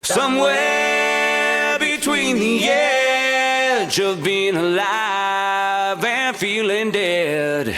Somewhere between the edge of being alive and feeling dead.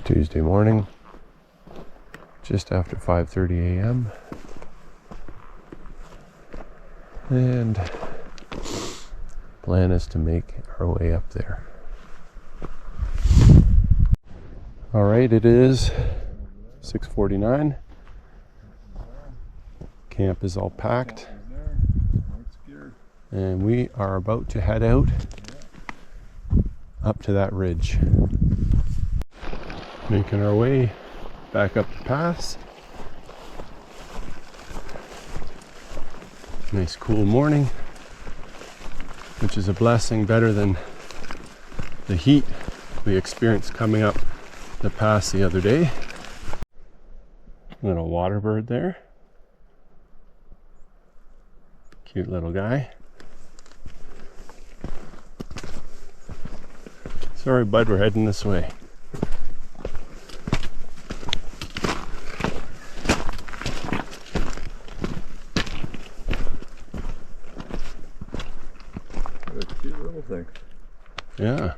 Tuesday morning, just after 5:30 a.m. and plan is to make our way up there. All right, it is 6:49. Camp is all packed, and we are about to head out up to that ridge. Making our way back up the pass. Nice cool morning, which is a blessing, better than the heat we experienced coming up the pass the other day. Little water bird there. Cute little guy. Sorry, bud, we're heading this way. Yeah.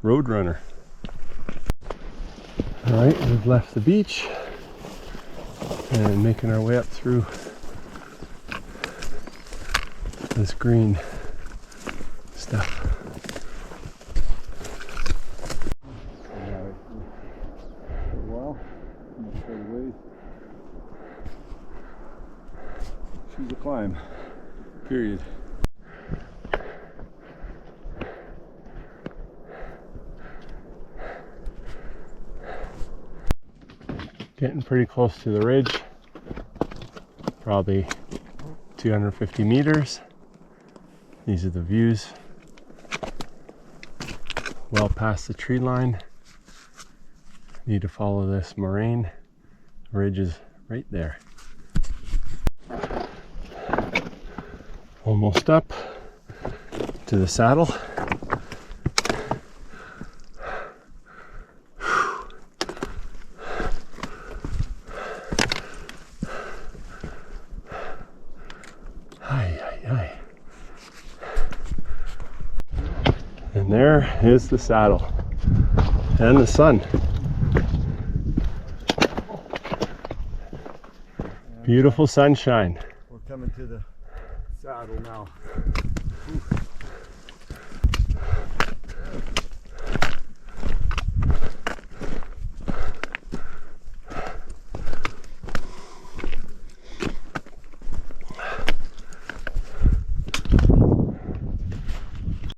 Roadrunner. Alright, we've left the beach and making our way up through this green stuff. She's a climb. Period. Getting pretty close to the ridge, probably 250 meters. These are the views, well past the tree line. Need to follow this moraine. The ridge is right there. Almost up to the saddle. And there is the saddle and the sun. Beautiful sunshine. We're coming to the saddle now.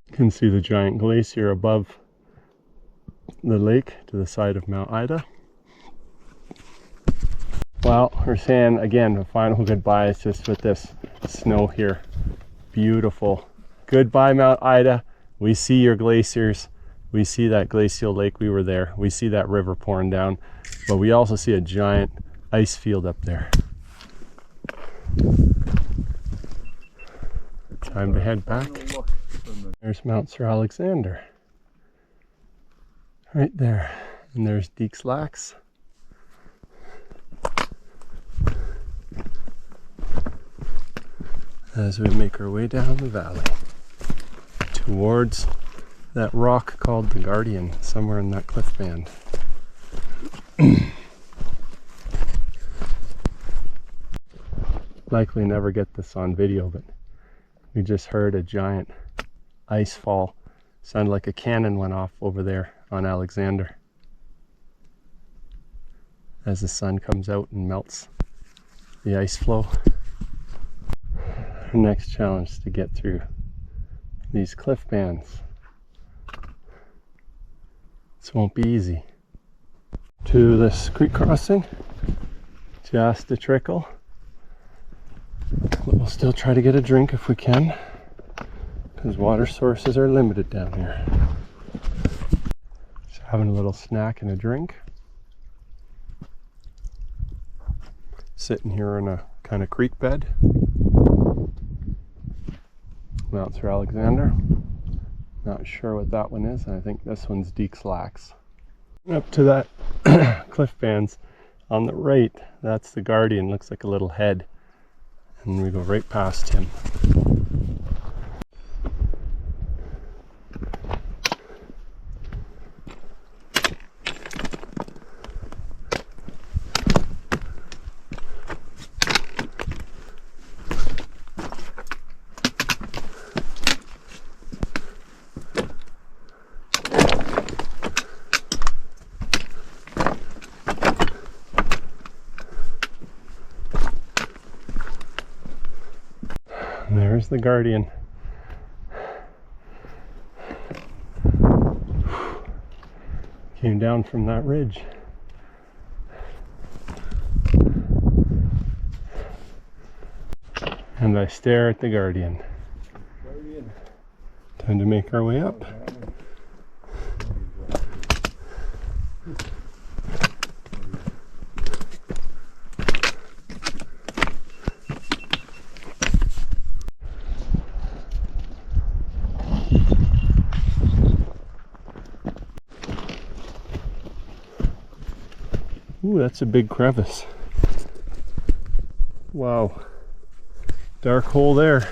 You can see the giant glacier above the lake to the side of Mount Ida. Well, we're saying again a final goodbye. It's just with this snow here. Beautiful. Goodbye, Mount Ida. We see your glaciers. We see that glacial lake. We were there. We see that river pouring down. But we also see a giant ice field up there. Time to head back. There's Mount Sir Alexander. Right there. And there's Deeks Lax. As we make our way down the valley towards that rock called the Guardian, somewhere in that cliff band. Likely never get this on video, but we just heard a giant ice fall. Sounded like a cannon went off over there on Alexander as the sun comes out and melts the ice flow. Our next challenge is to get through these cliff bands. This won't be easy. To this creek crossing, just a trickle. But we'll still try to get a drink if we can, because water sources are limited down here. Just having a little snack and a drink. Sitting here in a kind of creek bed. Mount Sir Alexander. Not sure what that one is. I think this one's Deekslax. Up to that cliff bands on the right, that's the Guardian. Looks like a little head. And we go right past him. And there's the Guardian. Came down from that ridge. And I stare at the Guardian. Time to make our way up. Ooh, that's a big crevice. Wow. Dark hole there.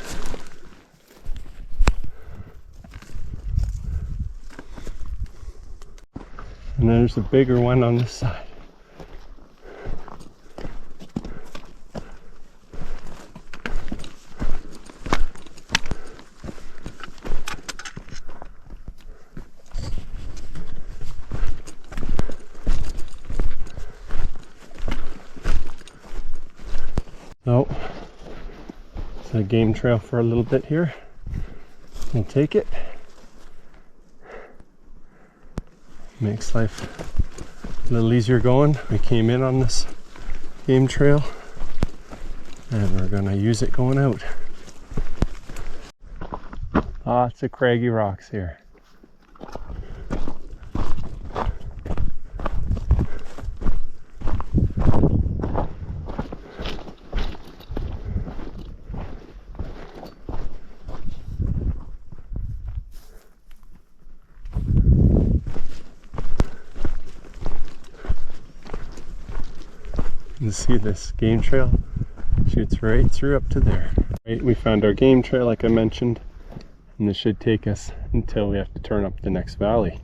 And there's a bigger one on this side. Oh, it's a game trail for a little bit here. We'll take it. Makes life a little easier going. We came in on this game trail and we're gonna use it going out. Lots of craggy rocks here. You see this game trail shoots right through up to there. Right, we found our game trail like I mentioned, and this should take us until we have to turn up the next valley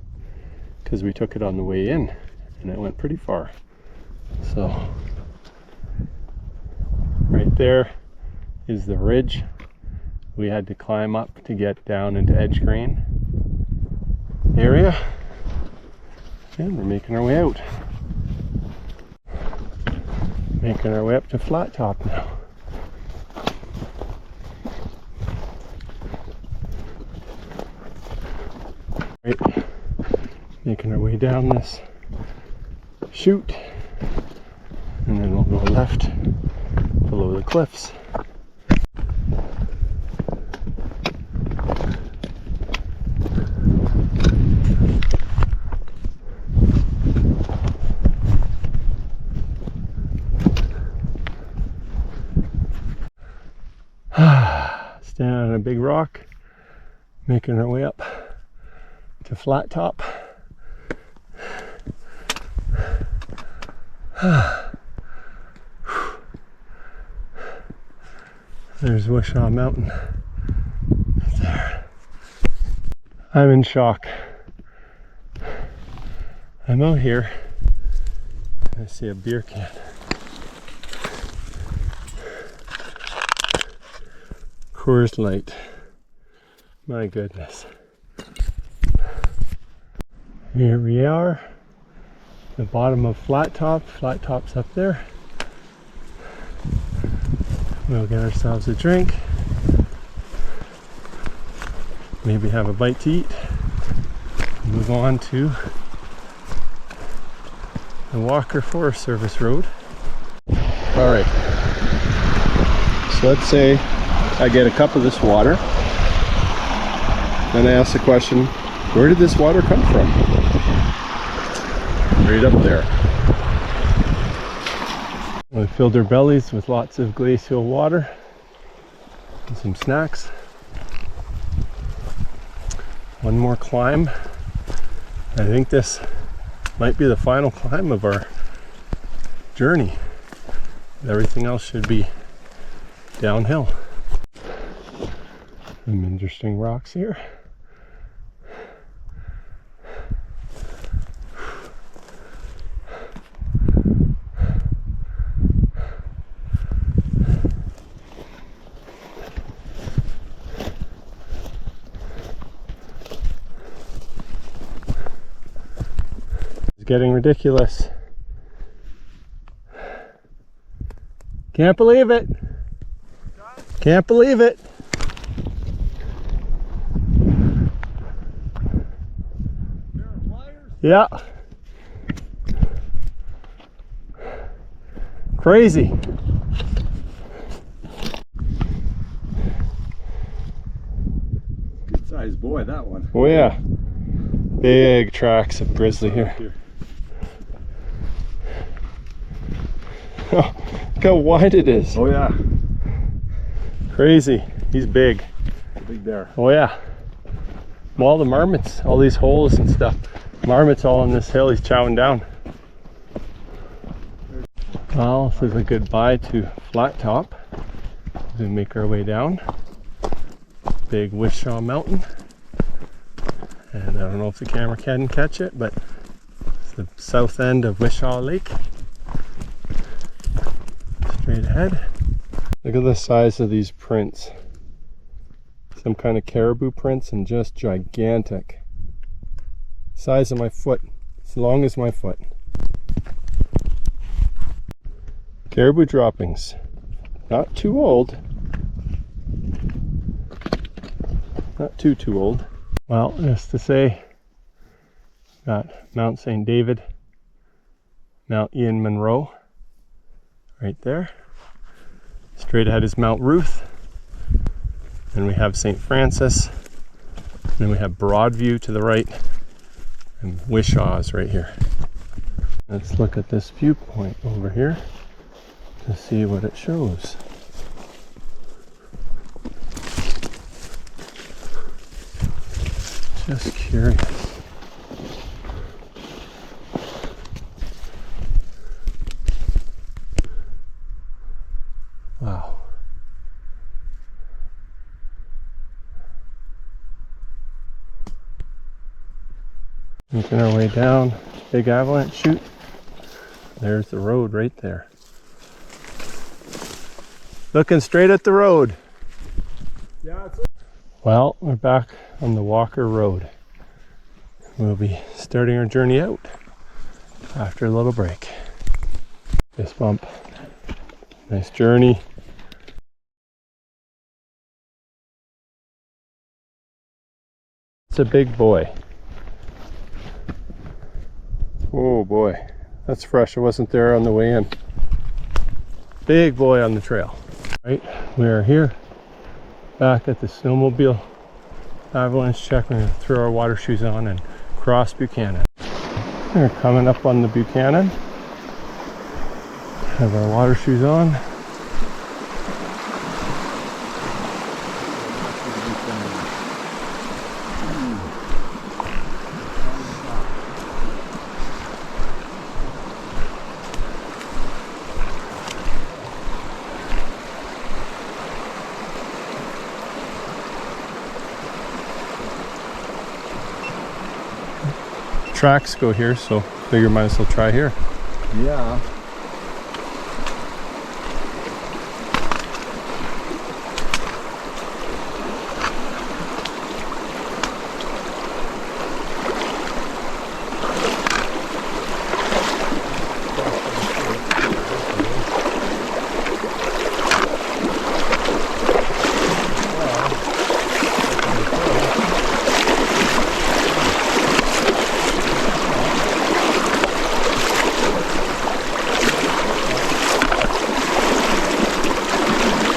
because we took it on the way in and it went pretty far. So right there is the ridge we had to climb up to get down into Edgegrain area, and we're making our way out. Making our way up to Flat Top now. Right, making our way down this chute, and then we'll go left below the cliffs. Standing on a big rock, making our way up to Flat Top. There's Wishaw Mountain right there. I'm in shock. I'm out here. I see a beer can. Coors Light. My goodness. Here we are. The bottom of Flat Top. Flat Top's up there. We'll get ourselves a drink. Maybe have a bite to eat. Move on to the Walker Forest Service Road. Alright. So let's say I get a cup of this water. Then I ask the question, where did this water come from? Right up there. We filled our bellies with lots of glacial water and some snacks. One more climb. I think this might be the final climb of our journey. Everything else should be downhill. Some interesting rocks here. It's getting ridiculous. Can't believe it. Can't believe it. Yeah. Crazy. Good sized boy, that one. Oh yeah. Big tracks of grizzly here. Oh, look how wide it is. Oh yeah. Crazy. He's big. Big bear. Oh yeah. All the marmots, all these holes and stuff. Marmots all on this hill, he's chowing down. Well, this is a goodbye to Flat Top as we make our way down. Big Wishaw Mountain. And I don't know if the camera can catch it, but it's the south end of Wishaw Lake. Straight ahead. Look at the size of these prints. Some kind of caribou prints and just gigantic. Size of my foot, as long as my foot. Caribou droppings. Not too old. Not too old. Well, just to say, got Mount St. David, Mount Ian Monroe, right there. Straight ahead is Mount Ruth. Then we have St. Francis. Then we have Broadview to the right. And Wishaw is right here. Let's look at this viewpoint over here to see what it shows. Just curious. Wow. Making our way down, big avalanche chute. There's the road right there. Looking straight at the road. Yeah, it's Well, we're back on the Walker Road. We'll be starting our journey out after a little break. Fist bump. Nice journey. It's a big boy. Oh boy, that's fresh. I wasn't there on the way in. Big boy on the trail. Right, we are here back at the snowmobile avalanche check. We're going to throw our water shoes on and cross Buchanan. We're coming up on the Buchanan. Have our water shoes on. Tracks go here, so figure might as well try here. yeah.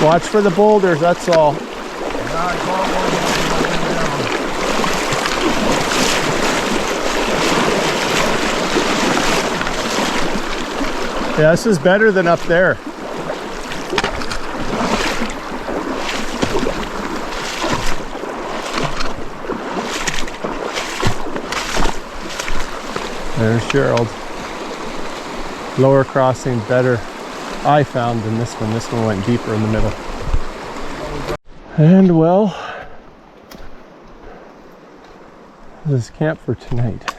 Watch for the boulders, that's all. Yeah, this is better than up there. There's Gerald. Lower crossing better, I found, than this one. This one went deeper in the middle. And well, this is camp for tonight.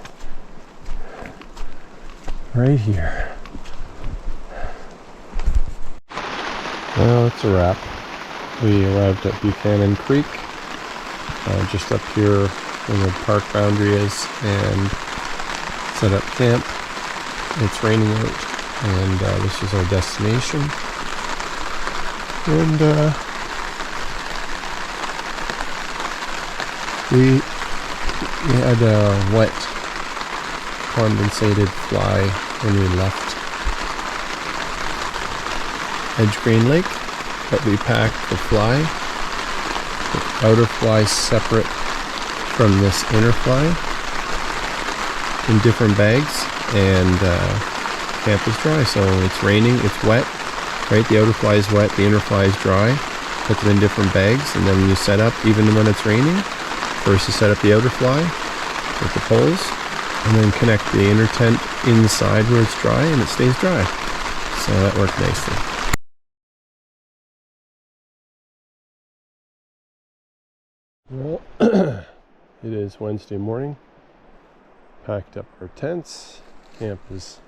Right here. Well, it's a wrap. We arrived at Buchanan Creek, just up here where the park boundary is, and set up camp. It's raining out, and this is our destination. And we had a wet condensated fly when we left Edgegrain Lake, but we packed the fly, the outer fly separate from this inner fly, in different bags, and camp is dry. So it's raining, it's wet, right? The outer fly is wet, the inner fly is dry. Put them in different bags, and then you set up, even when it's raining, first you set up the outer fly with the poles, and then connect the inner tent inside where it's dry, and it stays dry. So that worked nicely. Well, it is Wednesday morning. Packed up our tents. Camp is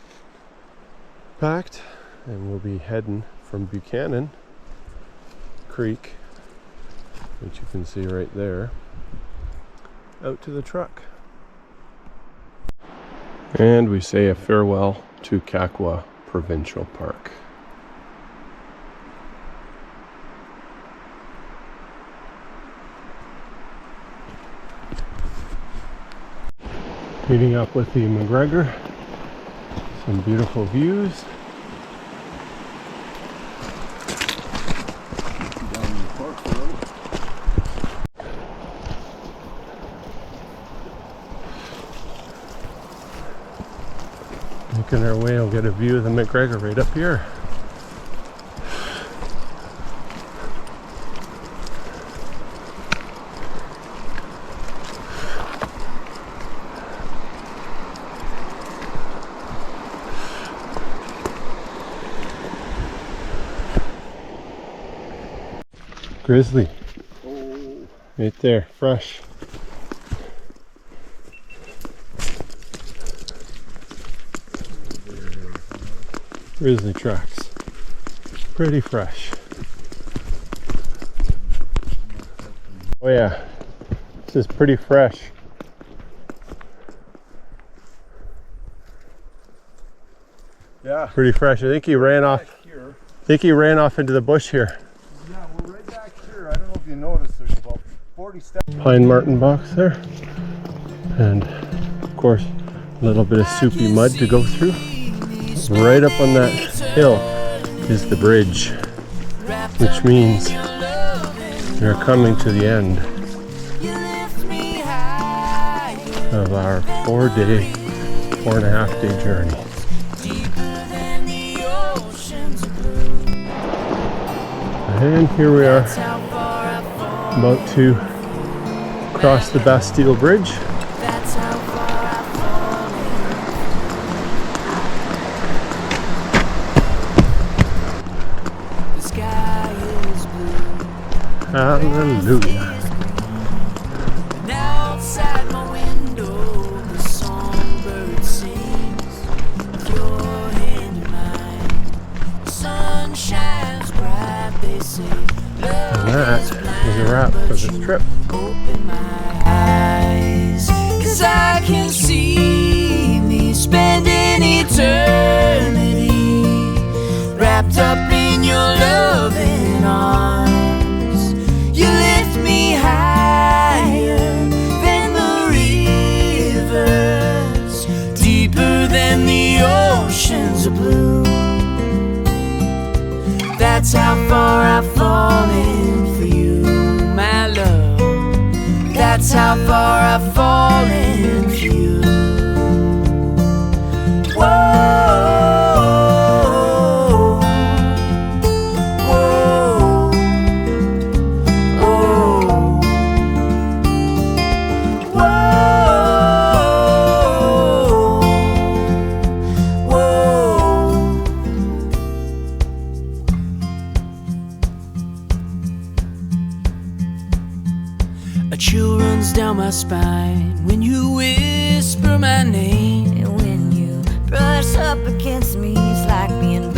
packed, and we'll be heading from Buchanan Creek, which you can see right there, out to the truck. And we say a farewell to Kakwa Provincial Park. Meeting up with the McGregor. Some beautiful views. Making our way, we'll get a view of the McGregor right up here. Grizzly. Oh. Right there, fresh. Grizzly tracks. Pretty fresh. Oh yeah, this is pretty fresh. Yeah. Pretty fresh. I think he ran off. I think he ran off into the bush here. Yeah, we're right back here. I don't know if you noticed, there's about 40 steps. Pine marten box there. And of course, a little bit of soupy mud to go through. Right up on that hill is the bridge, which means we're coming to the end of our 4.5 day journey. And here we are, about to cross the Bastille Bridge. Hallelujah. Now outside my window, the songbird sings with your hand in mine. Sun shines bright, they say. And that is a wrap for this trip. Open my eyes, 'cause I can see me spending eternity wrapped up in your loving arms. You lift me higher than the rivers, deeper than the oceans of blue. That's how far I've fallen for you, my love. That's how far I've fallen for you. Whoa. chill runs down my spine when you whisper my name. And when you brush up against me, it's like being